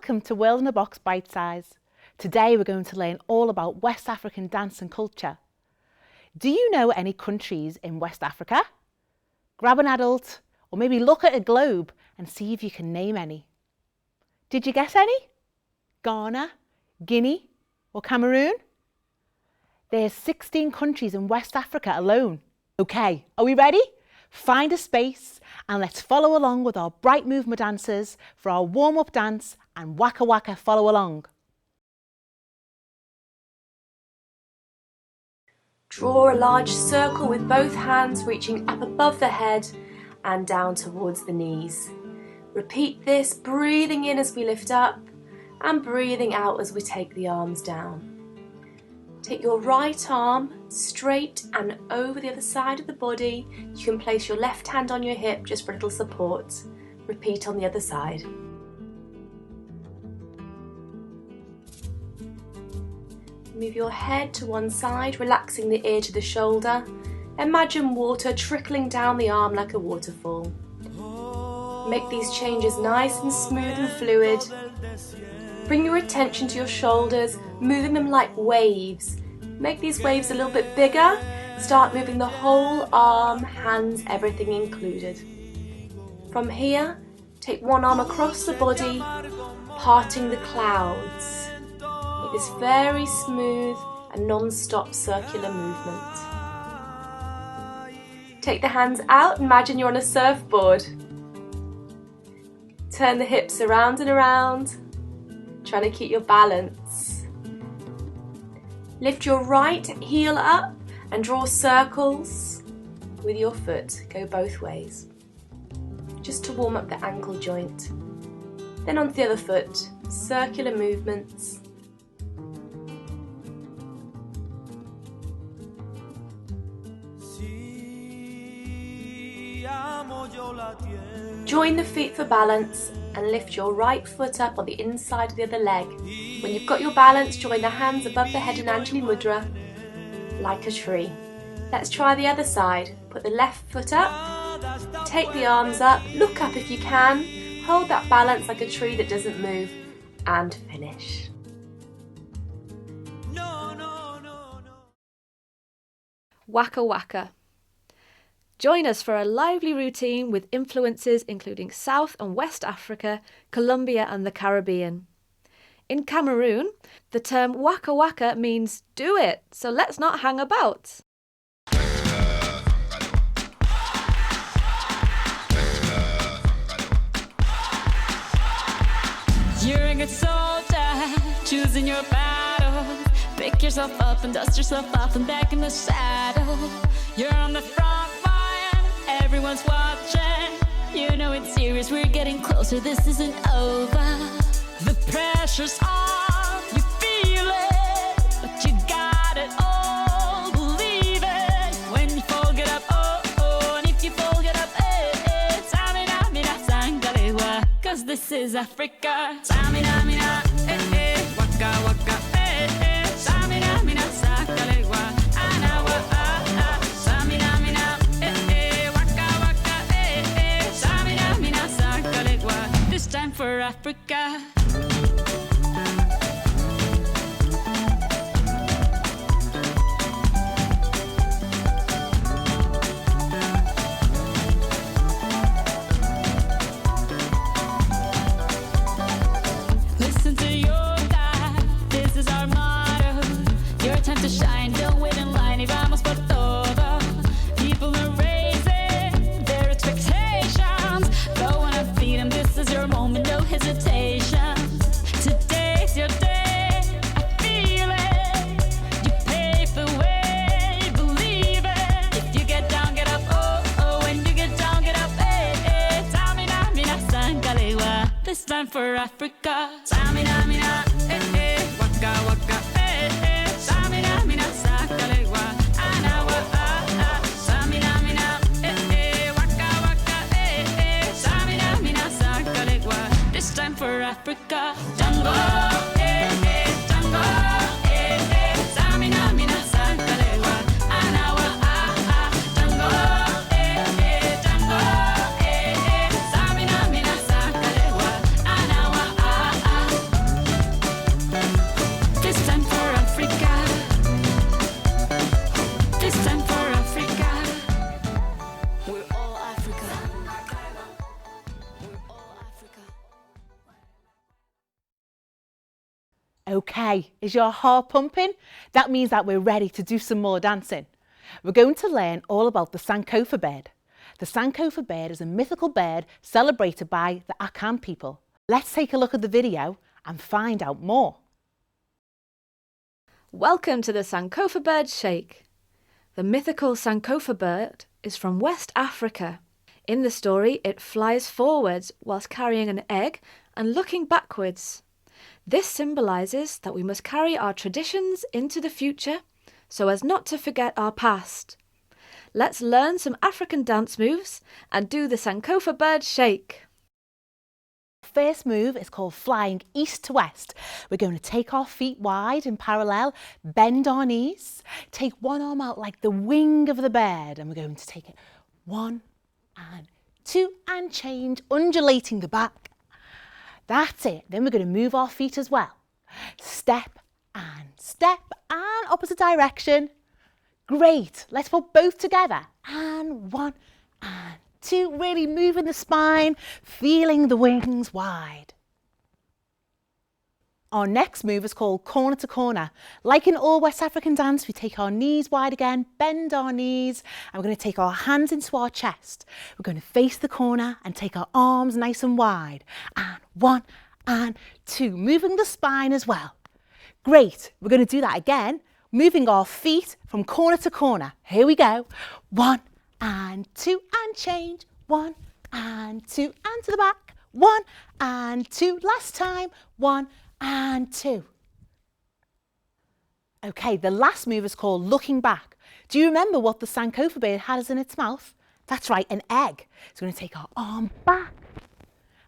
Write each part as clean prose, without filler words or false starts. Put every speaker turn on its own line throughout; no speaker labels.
Welcome to World in a Box Bite Size. Today we're going to learn all about West African dance and culture. Do you know any countries in West Africa? Grab an adult or maybe look at a globe and see if you can name any. Did you guess any? Ghana, Guinea or Cameroon? There's 16 countries in West Africa alone. Okay, are we ready? Find a space and let's follow along with our bright movement dancers for our warm-up dance and waka waka follow along.
Draw a large circle with both hands reaching up above the head and down towards the knees. Repeat this, breathing in as we lift up and breathing out as we take the arms down. Take your right arm straight and over the other side of the body. You can place your left hand on your hip just for a little support. Repeat on the other side. Move your head to one side, relaxing the ear to the shoulder. Imagine water trickling down the arm like a waterfall. Make these changes nice and smooth and fluid. Bring your attention to your shoulders, moving them like waves. Make these waves a little bit bigger. Start moving the whole arm, hands, everything included. From here, take one arm across the body, parting the clouds. Make this very smooth and non-stop circular movement. Take the hands out, imagine you're on a surfboard. Turn the hips around and around, trying to keep your balance. Lift your right heel up and draw circles with your foot. Go both ways, just to warm up the ankle joint. Then onto the other foot, circular movements. Join the feet for balance and lift your right foot up on the inside of the other leg. When you've got your balance, join the hands above the head in Anjali Mudra, like a tree. Let's try the other side. Put the left foot up, take the arms up, look up if you can, hold that balance like a tree that doesn't move, and finish.
Waka waka. Join us for a lively routine with influences including South and West Africa, Colombia and the Caribbean. In Cameroon, the term waka waka means do it, so let's not hang about.
You're a good soldier, choosing your battle. Pick yourself up and dust yourself off and back in the saddle. You're on the front line, everyone's watching. You know it's serious, we're getting closer, this isn't over. The pressure's on, you feel it, but you got it all, believe it. When you fall, get up, oh, oh, and if you fall, get up, eh, eh. Samina, mina, sangalewa, cause this is Africa. Samina, mina, eh, eh, waka, waka, eh, eh. Samina, mina, sangalewa, anawa, ah, ah. Samina, mina, eh, eh, waka, waka, eh, eh. Samina, mina, sangalewa, this time for Africa. Listen to your God, this is our motto. Your time to shine, don't wait in line, y vamos por todo. People are raising their expectations. Go on and feed them, this is your moment, no hesitation. Today's your day, I feel it. You pave the way, believe it. If you get down, get up, oh, oh. When you get down, get up, eh, eh. Samina, mina, sangalewa, this time for Africa. Samina, mina, eh, eh. Waka, waka, eh, eh. Samina, mina, sangalewa, anawa, ah, ah. Samina, mina, eh, eh. Waka, waka, eh, eh. Samina, mina, sangalewa, this time for Africa. Tango, eh, eh. Tango, eh, eh. Samina, mina, sangalewa, anawa, ah, ah. Tango, eh, eh. Tango, eh, eh. Samina, mina, sangalewa, anawa, ah, ah.
Okay, is your heart pumping? That means that we're ready to do some more dancing. We're going to learn all about the Sankofa bird. The Sankofa bird is a mythical bird celebrated by the Akan people. Let's take a look at the video and find out more.
Welcome to the Sankofa Bird Shake. The mythical Sankofa bird is from West Africa. In the story, it flies forwards whilst carrying an egg and looking backwards. This symbolises that we must carry our traditions into the future so as not to forget our past. Let's learn some African dance moves and do the Sankofa Bird Shake.
First move is called flying east to west. We're going to take our feet wide in parallel, bend our knees, take one arm out like the wing of the bird, and we're going to take it 1 and 2 and change, undulating the back. That's it. Then we're going to move our feet as well. Step and opposite direction. Great. Let's put both together. And 1 and 2, really moving the spine, feeling the wings wide. Our next move is called corner to corner. Like in all West African dance, we take our knees wide again, bend our knees, and we're going to take our hands into our chest. We're going to face the corner and take our arms nice and wide. And 1 and 2, moving the spine as well. Great. We're going to do that again, moving our feet from corner to corner. Here we go. 1 and 2 and change. 1 and 2 and to the back. 1 and 2. Last time. 1 and 2. Okay, the last move is called looking back. Do you remember what the Sankofa bird has in its mouth? That's right, an egg. So we're going to take our arm back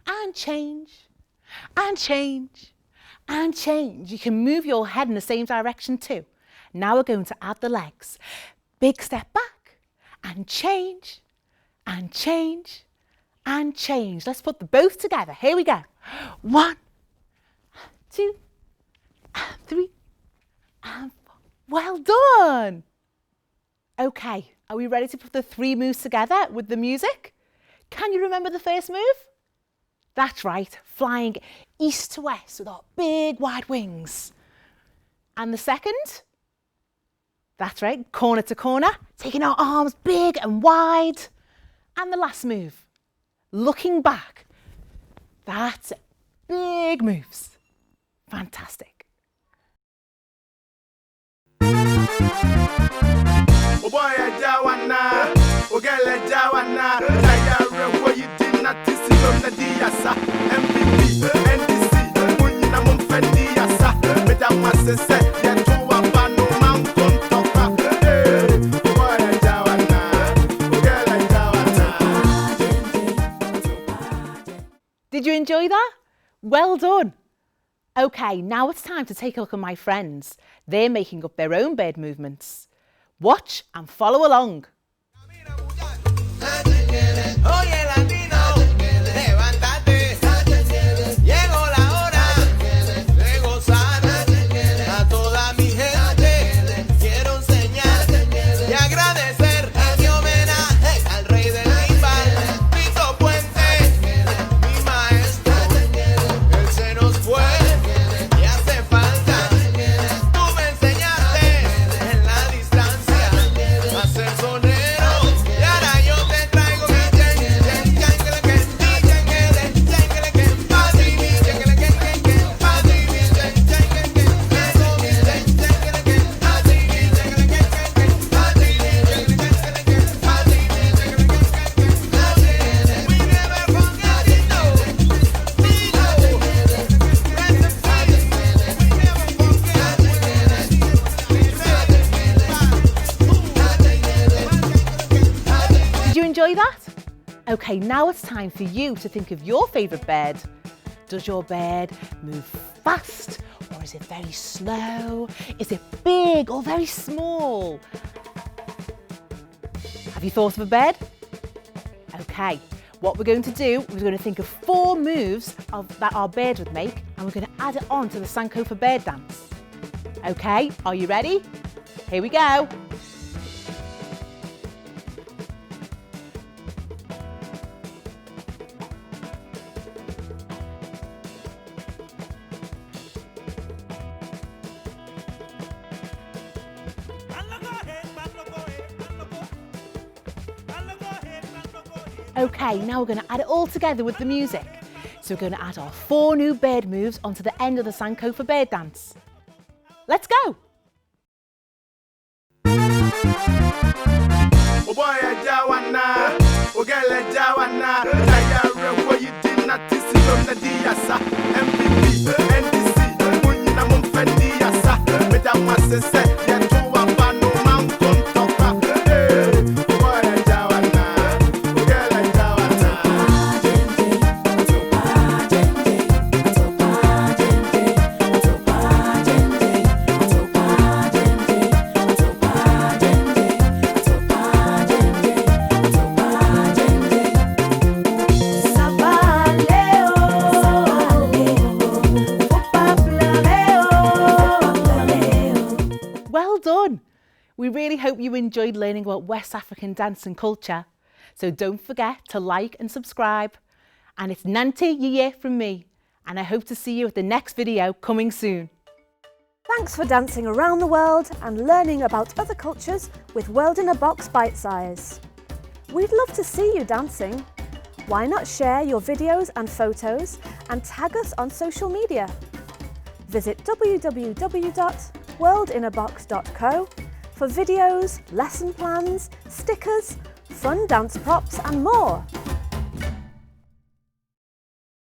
and change and change and change. You can move your head in the same direction too. Now we're going to add the legs. Big step back and change and change and change. Let's put them both together. Here we go. 1, 2, and 3, and 4. Well done. Okay, are we ready to put the 3 moves together with the music? Can you remember the first move? That's right, flying east to west with our big wide wings. And the second? That's right, corner to corner, taking our arms big and wide. And the last move, looking back. That's it, big moves. Fantastic. Did you enjoy that? Well done. Okay, now it's time to take a look at my friends. They're making up their own bird movements. Watch and follow along. Enjoy that? Okay, now it's time for you to think of your favourite bird. Does your bird move fast or is it very slow? Is it big or very small? Have you thought of a bird? Okay, what we're going to do, we're going to think of 4 moves that our bird would make and we're going to add it on to the Sankofa bird dance. Okay, are you ready? Here we go. Okay, now we're going to add it all together with the music. So we're going to add our 4 new bird moves onto the end of the Sankofa bird dance. Let's go! Well done! We really hope you enjoyed learning about West African dance and culture. So don't forget to like and subscribe. And it's Nante Yeye from me. And I hope to see you at the next video coming soon.
Thanks for dancing around the world and learning about other cultures with World in a Box Bitesize. We'd love to see you dancing. Why not share your videos and photos and tag us on social media? Visit www.worldinabox.co for videos, lesson plans, stickers, fun dance props and more.